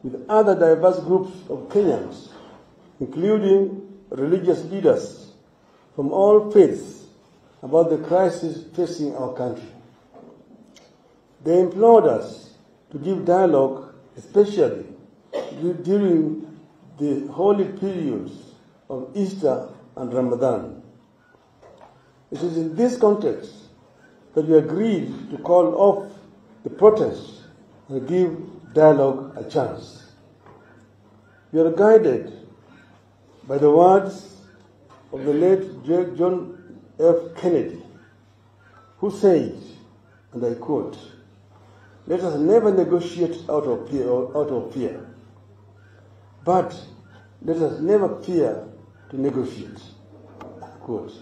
with other diverse groups of Kenyans, including religious leaders from all faiths, about the crisis facing our country. They implored us to give dialogue, especially during the holy periods of Easter and Ramadan. It is in this context that we agreed to call off the protests and give dialogue a chance. We are guided by the words of the late John F. Kennedy, who said, and I quote, "Let us never negotiate out of fear, but let us never fear to negotiate." Quote.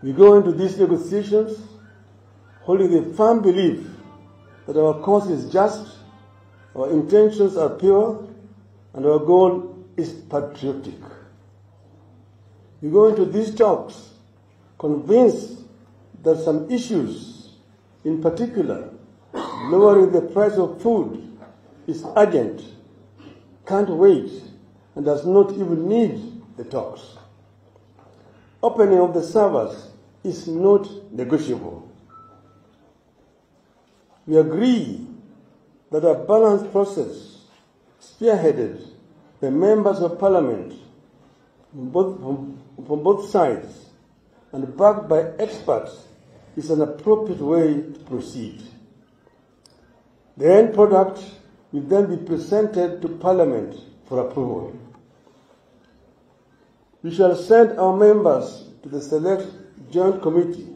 We go into these negotiations holding the firm belief that our cause is just, our intentions are pure, and our goal is patriotic. We go into these talks convinced that some issues, in particular lowering the price of food, is urgent, can't wait, and does not even need the talks. Opening of the servers is not negotiable. We agree that a balanced process, spearheaded by members of parliament from both sides and backed by experts, is an appropriate way to proceed. The end product will then be presented to Parliament for approval. We shall send our members to the Select Joint Committee,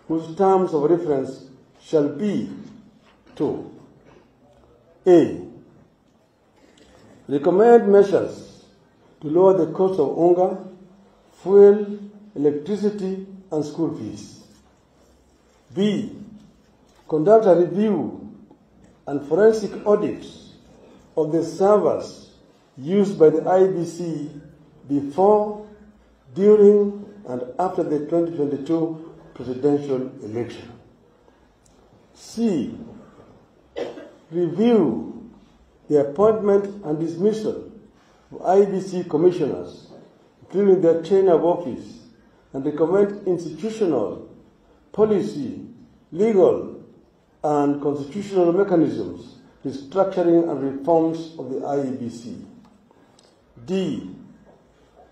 whose terms of reference shall be to A. Recommend measures to lower the cost of unga, fuel, electricity, and school fees. B. Conduct a review and forensic audit of the servers used by the IEBC before, during, and after the 2022 presidential election. C. Review the appointment and dismissal of IEBC commissioners, including their tenure of office, and recommend institutional, policy, legal, and constitutional mechanisms, restructuring and reforms of the IEBC. D.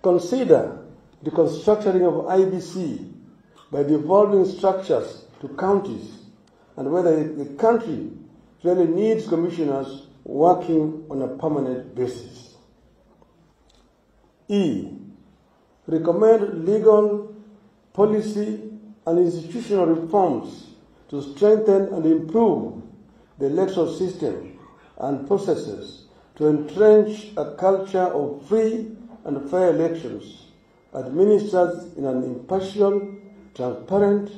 Consider the constructing of IEBC by devolving structures to counties, and whether the country really needs commissioners working on a permanent basis. E. Recommend legal, policy, and institutional reforms to strengthen and improve the electoral system and processes to entrench a culture of free and fair elections administered in an impartial, transparent,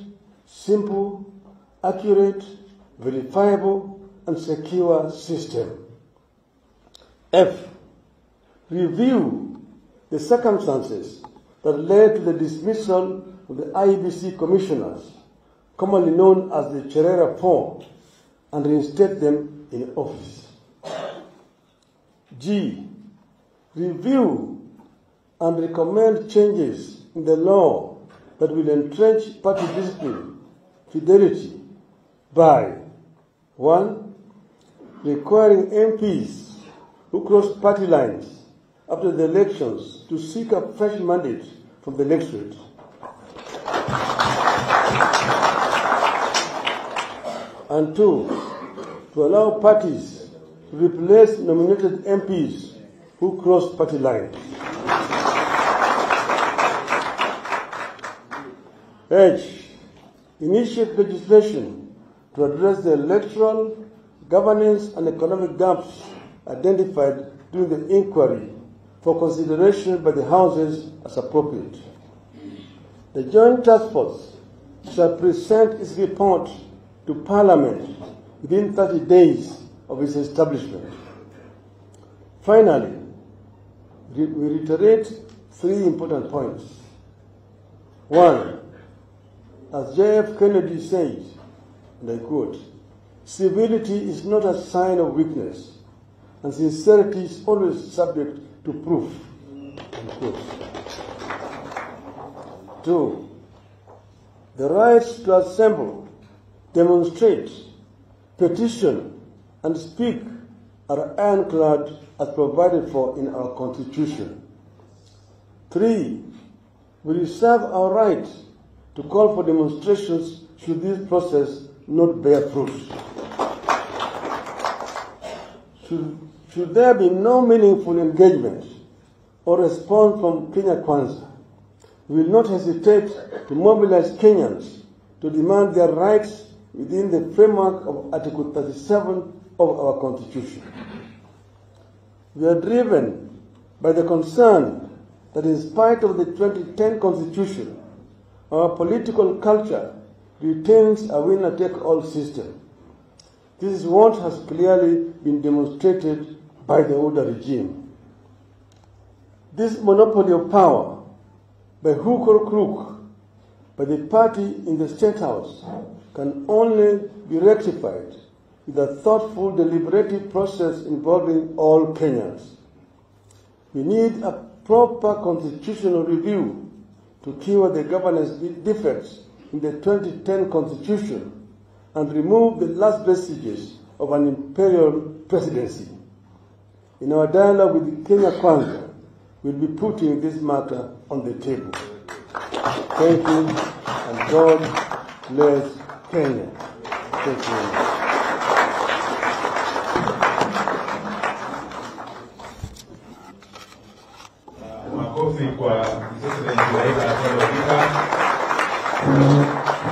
simple, accurate, verifiable, and secure system. F. Review the circumstances that led to the dismissal of the IEBC commissioners, commonly known as the Cherera Four, and reinstate them in office. G. Review and recommend changes in the law that will entrench party discipline, fidelity, by 1. Requiring MPs who cross party lines after the elections to seek a fresh mandate from the electorate. And 2. To allow parties to replace nominated MPs who cross party lines. H. Initiate legislation to address the electoral, governance, and economic gaps identified during the inquiry for consideration by the Houses as appropriate. The Joint Task Force shall present its report to Parliament within 30 days of its establishment. Finally, we reiterate 3 important points. 1. As J.F. Kennedy said, and I quote, "Civility is not a sign of weakness, and sincerity is always subject to proof. Unquote. 2. The rights to assemble, demonstrate, petition, and speak are ironclad as provided for in our Constitution. 3. We reserve our right to call for demonstrations should this process not bear fruit. Should there be no meaningful engagement or response from Kenya Kwanza, we will not hesitate to mobilize Kenyans to demand their rights within the framework of Article 37 of our Constitution. We are driven by the concern that in spite of the 2010 Constitution, our political culture retains a winner-take-all system. This is what has clearly been demonstrated by the older regime. This monopoly of power, by hook or crook, by the party in the State House, can only be rectified with a thoughtful, deliberative process involving all Kenyans. We need a proper constitutional review to cure the governance defects in the 2010 Constitution and remove the last vestiges of an imperial presidency. In our dialogue with Kenya Kwanza, we'll be putting this matter on the table. Thank you, and God bless Kenya. Thank you.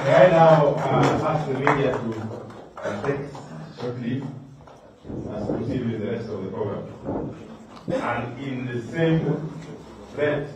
May I now ask the media to take short leave as proceed with the rest of the program. And in the same breath,